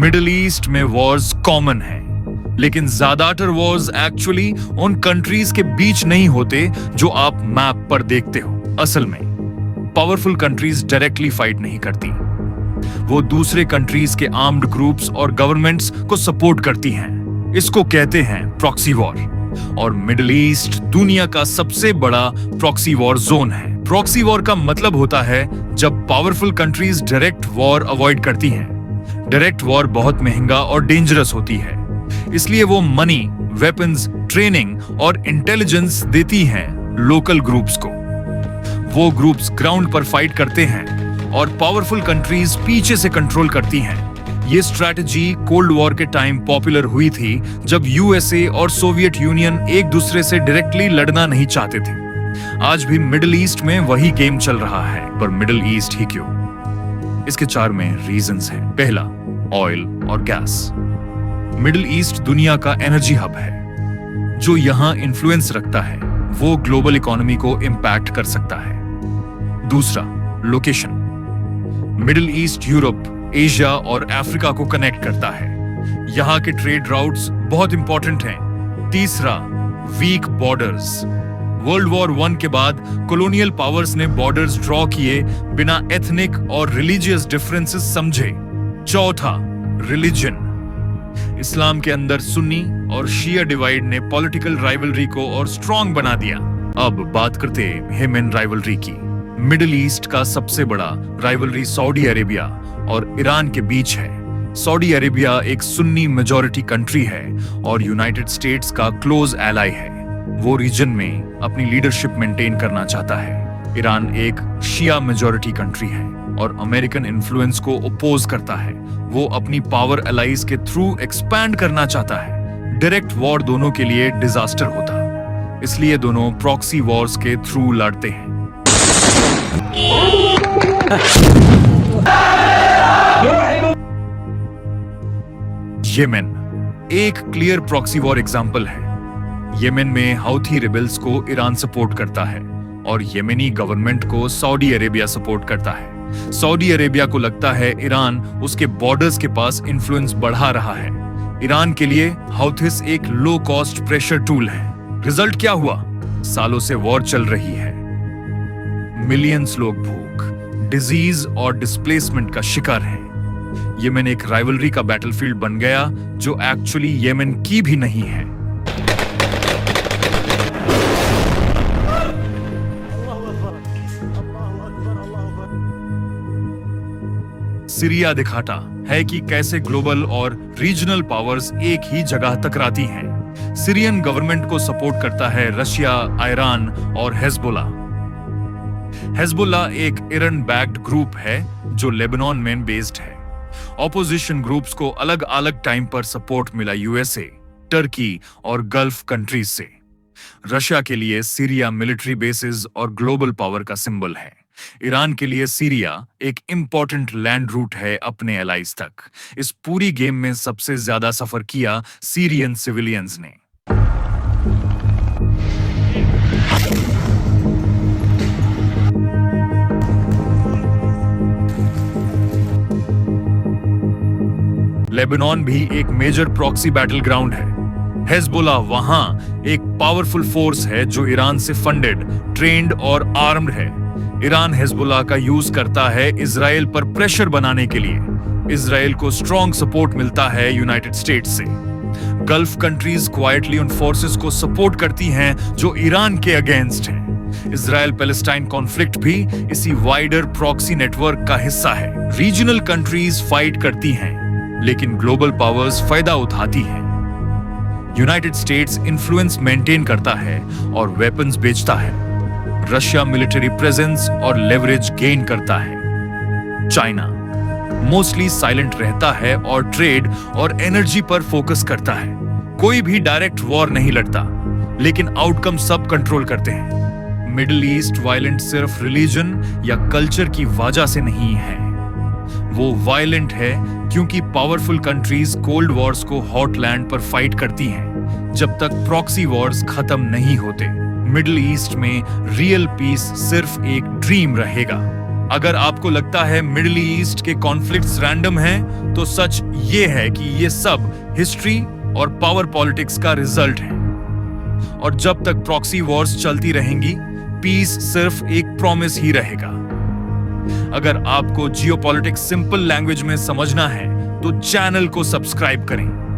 Middle east में Wars common है, लेकिन ज्यादातर वॉर्स एक्चुअली उन कंट्रीज के बीच नहीं होते जो आप मैप पर देखते हो। असल में पावरफुल कंट्रीज डायरेक्टली फाइट नहीं करती, वो दूसरे कंट्रीज के आर्म्ड ग्रुप्स और गवर्नमेंट्स को सपोर्ट करती हैं। इसको कहते हैं प्रॉक्सी वॉर। और मिडिल ईस्ट दुनिया का सबसे बड़ा प्रॉक्सी वॉर जोन है। प्रॉक्सी वॉर का मतलब होता है जब powerful countries direct war avoid करती हैं। डायरेक्ट वॉर बहुत महंगा और डेंजरस होती है, इसलिए वो मनी, वेपन्स, ट्रेनिंग और इंटेलिजेंस देती हैं लोकल ग्रुप्स को। वो ग्रुप्स ग्राउंड पर फाइट करते हैं और पावरफुल कंट्रीज पीछे से कंट्रोल करती हैं। ये स्ट्रैटेजी कोल्ड वॉर के टाइम पॉपुलर हुई थी, जब यूएसए और सोवियत यूनियन एक दूसरे से डायरेक्टली लड़ना नहीं चाहते थे। आज भी मिडिल ईस्ट में वही गेम चल रहा है, पर मिडिल ईस्ट ही क्यों? इसके 4 में रीजंस हैं। पहला, ऑयल और गैस। मिडिल ईस्ट दुनिया का एनर्जी हब है। जो यहां इन्फ्लुएंस रखता है वो ग्लोबल इकोनॉमी को इंपैक्ट कर सकता है। दूसरा, location. Middle east Europe, Asia और अफ्रीका को कनेक्ट करता है। यहाँ के ट्रेड राउट्स बहुत इंपॉर्टेंट हैं। तीसरा, वीक बॉर्डर्स। वर्ल्ड वॉर 1 के बाद कॉलोनियल पावर्स ने बॉर्डर्स ड्रॉ किए बिना एथनिक और रिलीजियस डिफरेंसेस समझे। चौथा, रिलीजन। इस्लाम के अंदर सुन्नी और शिया डिवाइड ने पॉलिटिकल राइवलरी को और स्ट्रॉन्ग बना दिया। अब बात करते हैं हेमन राइवलरी की। मिडिल ईस्ट का सबसे बड़ा राइवलरी सऊदी अरेबिया और ईरान के बीच है। सऊदी अरेबिया एक सुन्नी मेजॉरिटी कंट्री है और यूनाइटेड स्टेट्स का क्लोज एलाई है। वो रीजन में अपनी लीडरशिप मेंटेन करना चाहता है। ईरान एक शिया मेजॉरिटी कंट्री है और अमेरिकन इन्फ्लुएंस को ओपोज करता है। वो अपनी पावर एलाइज के थ्रू एक्सपैंड करना चाहता है। डायरेक्ट वॉर दोनों के लिए डिजास्टर होता, इसलिए दोनों प्रॉक्सी वॉर्स के थ्रू लड़ते हैं। येमेन एक क्लियर प्रॉक्सी वॉर एग्जांपल है। येमेन में हाउथी रिबेल्स को ईरान सपोर्ट करता है और येमेनी गवर्नमेंट को सऊदी अरेबिया सपोर्ट करता है। सऊदी अरेबिया को लगता है ईरान उसके बॉर्डर्स के पास इन्फ्लुएंस बढ़ा रहा है। ईरान के लिए हाउथिस एक लो कॉस्ट प्रेशर टूल है। रिजल्ट क्या हुआ? सालों से वॉर चल रही है। मिलियंस लोग भूख, डिजीज और डिस्प्लेसमेंट का शिकार हैं। येमेन एक राइवलरी का बैटलफील्ड बन गया जो एक्चुअली येमेन की भी नहीं है। सीरिया दिखाता है कि कैसे ग्लोबल और रीजनल पावर्स एक ही जगह टकराती हैं। सीरियन गवर्नमेंट को सपोर्ट करता है रशिया, ईरान और हेजबोला। हेजबोला एक ईरान बैक्ड ग्रुप है जो लेबनान में बेस्ड है। ऑपोजिशन ग्रुप्स को अलग अलग टाइम पर सपोर्ट मिला यूएसए, टर्की और गल्फ कंट्रीज से। रशिया के लिए सीरिया मिलिट्री बेसिस और ग्लोबल पावर का सिंबल है। ईरान के लिए सीरिया एक इंपॉर्टेंट लैंड रूट है अपने एलाइज तक। इस पूरी गेम में सबसे ज्यादा सफर किया सीरियन सिविलियंस ने। लेबनान भी एक मेजर प्रॉक्सी बैटल ग्राउंड है। हेजबोला वहां एक पावरफुल फोर्स है जो ईरान से फंडेड, ट्रेन्ड और आर्म्ड है। ईरान हेजबोला का यूज करता है इजराइल पर प्रेशर बनाने के लिए। इजराइल को स्ट्रॉन्ग सपोर्ट मिलता है यूनाइटेड स्टेट्स से। गल्फ कंट्रीज क्वाइटली उन फोर्सेस को सपोर्ट करती हैं जो ईरान के अगेंस्ट हैं। इजराइल पैलेस्टाइन कॉन्फ्लिक्ट भी इसी वाइडर प्रॉक्सी नेटवर्क का हिस्सा है। रीजनल कंट्रीज फाइट करती हैं, लेकिन ग्लोबल पावर्स फायदा उठाती हैं। यूनाइटेड स्टेट्स इन्फ्लुएंस मेंटेन करता है और वेपन्स बेचता है। रशिया मिलिट्री प्रेजेंस और लेवरेज गेन करता है। चाइना मोस्टली साइलेंट रहता है और ट्रेड और एनर्जी पर फोकस करता है। कोई भी डायरेक्ट वॉर नहीं लड़ता, लेकिन आउटकम सब कंट्रोल करते हैं। मिडिल ईस्ट वायलेंट सिर्फ रिलीजन या कल्चर की वजह से नहीं है। वो वायलेंट है क्योंकि पावरफुल कंट्रीज कोल्ड वॉर्स को हॉट लैंड पर फाइट करती हैं, जब तक प्रॉक्सी वॉर्स खत्म नहीं होते। मिडिल ईस्ट में रियल पीस सिर्फ एक ड्रीम रहेगा। अगर आपको लगता है मिडिल ईस्ट के कॉन्फ्लिक्ट्स रैंडम हैं, तो सच ये है कि ये सब हिस्ट्री और पावर पॉलिटिक्स का रिजल्ट है। और जब तक प्रॉक्सी वॉर्स चलती रहेंगी, पीस सिर्फ एक प्रॉमिस ही रहेगा। अगर आपको जियोपॉलिटिक्स सिंपल लैंग्वेज में समझना है, तो चैनल को सब्सक्राइब करें